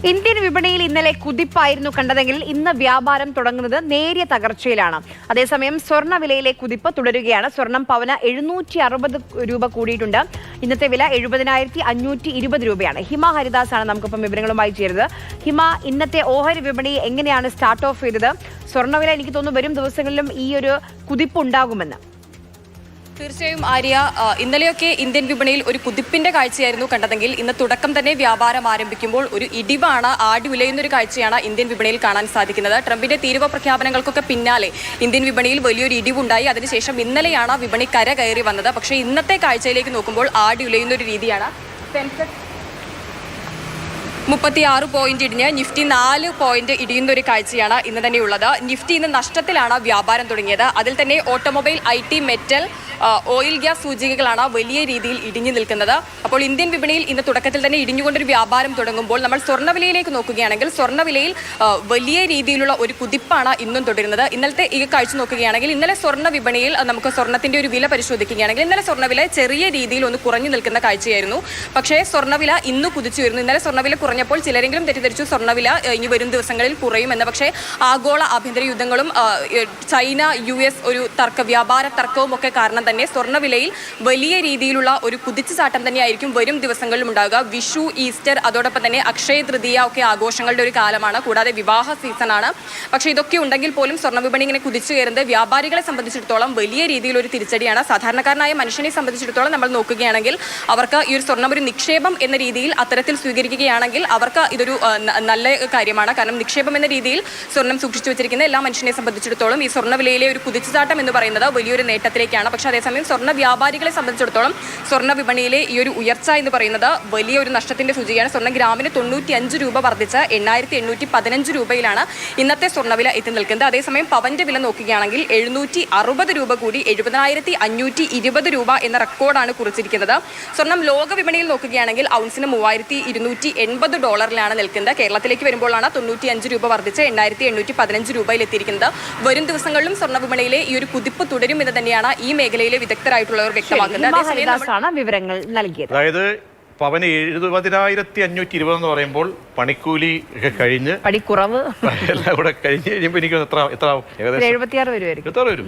Indian വിപണിയിൽ ഇന്നലെ കുതിപ്പായിരുന്നു കണ്ടതെങ്കിൽ ഇന്ന് വ്യാപാരം തുടങ്ങുന്നത് നേരിയ തകർച്ചയിലാണ്. അതേസമയം സ്വർണ്ണ വിലയിലെ കുതിപ്പ് തുടരുകയാണ്. സ്വർണം പവന് 760 രൂപ കൂടിയിട്ടുണ്ട്. ഇന്നത്തെ വില 70,520 രൂപയാണ്. ഹിമ ഹരിദാസ് ആണ് നമുക്കിപ്പം വിവരങ്ങളുമായി ചേരുന്നത്. ഹിമ, ഇന്നത്തെ ഓഹരി വിപണി എങ്ങനെയാണ് സ്റ്റാർട്ട് ഓഫ് ചെയ്തത്? സ്വർണ്ണവില എനിക്ക് തോന്നുന്നു വരും ദിവസങ്ങളിലും ഈ ഒരു കുതിപ്പ് ഉണ്ടാകുമെന്ന്. തീർച്ചയായും ആര്യ, ഇന്നലെയൊക്കെ ഇന്ത്യൻ വിപണിയിൽ ഒരു കുതിപ്പിന്റെ കാഴ്ചയായിരുന്നു കണ്ടതെങ്കിൽ ഇന്ന് തുടക്കം തന്നെ വ്യാപാരം ആരംഭിക്കുമ്പോൾ ഒരു ഇടിവാണ്, ആടി ഉലയുന്ന ഒരു കാഴ്ചയാണ് ഇന്ത്യൻ വിപണിയിൽ കാണാൻ സാധിക്കുന്നത്. ട്രംപിന്റെ തീരുവ പ്രഖ്യാപനങ്ങൾക്കൊക്കെ പിന്നാലെ ഇന്ത്യൻ വിപണിയിൽ വലിയൊരു ഇടിവുണ്ടായി. അതിനുശേഷം ഇന്നലെയാണ് വിപണി കര കയറി വന്നത്. പക്ഷേ ഇന്നത്തെ കാഴ്ചയിലേക്ക് നോക്കുമ്പോൾ ആടി ഉലയുന്ന ഒരു രീതിയാണ്. സെൻസെക്സ് 36 പോയിന്റ് ഇടിഞ്ഞ് നിഫ്റ്റി 4 പോയിന്റ് ഇടിയുന്ന ഒരു കാഴ്ചയാണ് ഇന്ന് തന്നെയുള്ളത്. നിഫ്റ്റി ഇന്ന് നഷ്ടത്തിലാണ് വ്യാപാരം തുടങ്ങിയത്. അതിൽ തന്നെ automobile, IT, metal, oil, gas സൂചികകളാണ് വലിയ രീതിയിൽ ഇടിഞ്ഞു നിൽക്കുന്നത്. അപ്പോൾ ഇന്ത്യൻ വിപണിയിൽ ഇന്ന് തുടക്കത്തിൽ തന്നെ ഇടിഞ്ഞുകൊണ്ടൊരു വ്യാപാരം തുടങ്ങുമ്പോൾ നമ്മൾ സ്വർണ്ണവിലയിലേക്ക് നോക്കുകയാണെങ്കിൽ സ്വർണ്ണവിലയിൽ വലിയ രീതിയിലുള്ള ഒരു കുതിപ്പാണ് ഇന്നും തുടരുന്നത്. ഇന്നലത്തെ ഈ കാഴ്ച നോക്കുകയാണെങ്കിൽ ഇന്നലെ സ്വർണ്ണ വിപണിയിൽ നമുക്ക് സ്വർണ്ണത്തിന്റെ ഒരു വില പരിശോധിക്കുകയാണെങ്കിൽ ഇന്നലെ സ്വർണ്ണവില ചെറിയ രീതിയിൽ ഒന്ന് കുറഞ്ഞു നിൽക്കുന്ന കാഴ്ചയായിരുന്നു. പക്ഷേ സ്വർണ്ണവില ഇന്ന് കുതിച്ചു വരുന്നു. ഇന്നലെ സ്വർണ്ണവില കുറഞ്ഞപ്പോൾ ചിലരെങ്കിലും തെറ്റിദ്ധരിച്ചു സ്വർണ്ണവില ഇനി വരും ദിവസങ്ങളിൽ കുറയുമെന്ന്. പക്ഷേ ആഗോള ആഭ്യന്തര യുദ്ധങ്ങളും ചൈന US ഒരു വ്യാപാര തർക്കവും ഒക്കെ കാരണം തന്നെ സ്വർണ്ണവിലയിൽ വലിയ രീതിയിലുള്ള ഒരു കുതിച്ചുചാട്ടം തന്നെയായിരിക്കും വരും ദിവസങ്ങളിലും ഉണ്ടാകുക. വിഷു, ഈസ്റ്റർ, അതോടൊപ്പം തന്നെ അക്ഷയ തൃതീയ ഒക്കെ ആഘോഷങ്ങളുടെ ഒരു കാലമാണ്. കൂടാതെ വിവാഹ സീസണാണ്. പക്ഷേ ഇതൊക്കെ ഉണ്ടെങ്കിൽ പോലും സ്വർണ്ണ വിപണി ഇങ്ങനെ കുതിച്ചു കയറുന്നത് വ്യാപാരികളെ സംബന്ധിച്ചിടത്തോളം വലിയ രീതിയിലൊരു തിരിച്ചടിയാണ്. സാധാരണക്കാരനായ മനുഷ്യനെ സംബന്ധിച്ചിടത്തോളം നമ്മൾ നോക്കുകയാണെങ്കിൽ അവർക്ക് ഈ ഒരു സ്വർണ്ണം ഒരു നിക്ഷേപം എന്ന രീതിയിൽ അത്തരത്തിൽ സ്വീകരിക്കുകയാണെങ്കിൽ അവർക്ക് ഇതൊരു നല്ല കാര്യമാണ്. കാരണം നിക്ഷേപം എന്ന രീതിയിൽ സ്വർണ്ണം സൂക്ഷിച്ചു വെച്ചിരിക്കുന്ന എല്ലാ മനുഷ്യനെ സംബന്ധിച്ചിടത്തോളം ഈ സ്വർണ്ണവിലയിലെ ഒരു കുതിച്ചുചാട്ടം എന്ന് പറയുന്നത് വലിയൊരു നേട്ടത്തിലേക്കാണ്. പക്ഷേ അതേസമയം സ്വർണ്ണ വ്യാപാരികളെ സംബന്ധിച്ചിടത്തോളം സ്വർണ്ണ വിപണിയിലെ ഈ ഒരു ഉയർച്ച എന്ന് പറയുന്നത് വലിയൊരു നഷ്ടത്തിന്റെ സൂചികയാണ്. സ്വർണ്ണം ഗ്രാമിന് 95 രൂപ വർദ്ധിച്ച് 8,815 രൂപയിലാണ് ഇന്നത്തെ സ്വർണ്ണവില എത്തി നിൽക്കുന്നത്. അതേസമയം പവന്റെ വില നോക്കുകയാണെങ്കിൽ 760 രൂപ കൂടി 70,520 രൂപ എന്ന റെക്കോർഡാണ് കുറിച്ചിരിക്കുന്നത്. സ്വർണ്ണം ലോക വിപണിയിൽ നോക്കുകയാണെങ്കിൽ ഔൺസിന് $3,280 നിൽക്കുന്നത്. കേരളത്തിലേക്ക് വരുമ്പോഴാണ് 95 രൂപ വർദ്ധിച്ച് 8,815 രൂപയിൽ എത്തിയിരിക്കുന്നത്. വരും ദിവസങ്ങളിലും സ്വർണ്ണ വിപണിയിലെ ഈ ഒരു കുതിപ്പ് തുടരും എന്ന് തന്നെയാണ് ഈ മേഖലയിലെ വിദഗ്ധരായിട്ടുള്ളവർ വ്യക്തമാക്കുന്നത്. വിവരങ്ങൾ നൽകിയത്. അതായത് പവന് 70,520 എന്ന് പറയുമ്പോൾ പണിക്കൂലി ഒക്കെ കഴിഞ്ഞ് പണിക്കുറവ് എല്ലാം കൂടെ കഴിഞ്ഞ് കഴിയുമ്പോൾ എനിക്ക് എത്ര ഏകദേശം 76 വരും.